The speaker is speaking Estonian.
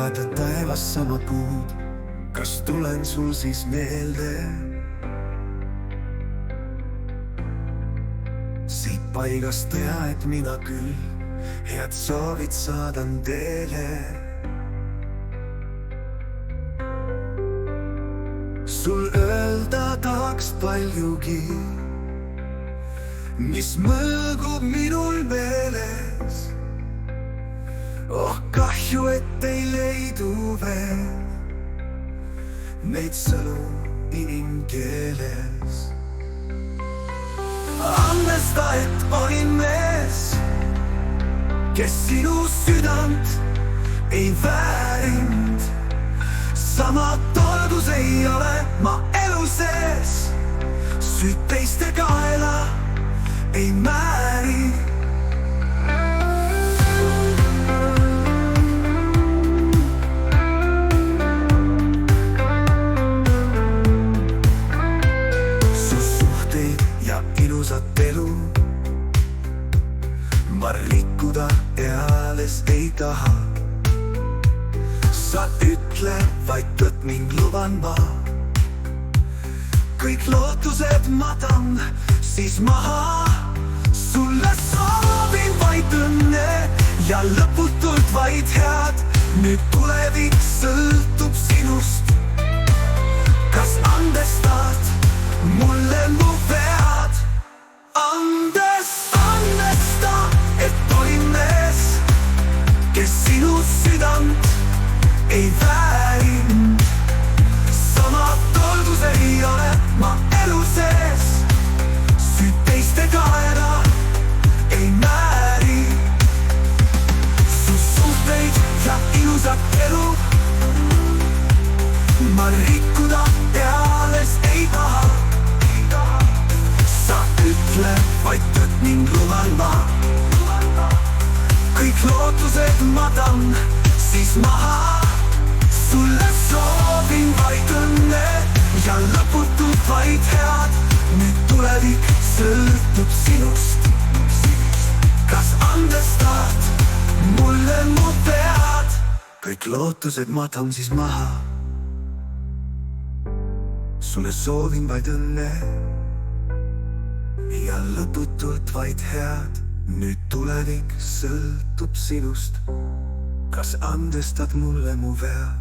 magada taevas sama kuud, kas tulen sul siis meelde? Siit paigast tea, et mina küll head soovid saadan teele. Sul öelda tahaks paljugi, mis mõlgub minul meeles. Oh kahju, et ei leidu veel neid sõnu inimkeeles. Andesta, et olin mees, kes sinu südant ei väärinud. Sama tolgus ei ole ma elu sees, süüd teiste kaela ei määri. Ilusat elu ma rikkuda eales ei taha. Sa ütle vaid tõtt ning luban ma, kõik lootused matan siis maha. Sulle soovin vaid õnne ja lõputult vaid head. Nüüd tulevik sõltub sinust, kas andestad mulle mu vead? Andesta, et olin mees, kes sinu südant ei väärinud. Sama tolgus ei ole ma elu sees, süüd teiste kaela ei määri. Su suhteid ja ilusat elu ma rikkuda eales ei taha. Sa ütle vaid tõtt ning luban ma, kõik lootused matan siis maha. Sulle soovin vaid õnne ja lõputult vaid head. Nüüd tulevik sõltub sinust, kas andestad mulle mu vead? Kõik lootused matan siis maha. Sulle soovin vaid õnne ja lõputult vaid head. Nüüd tulevik sõltub sinust, kas andestad mulle mu vead?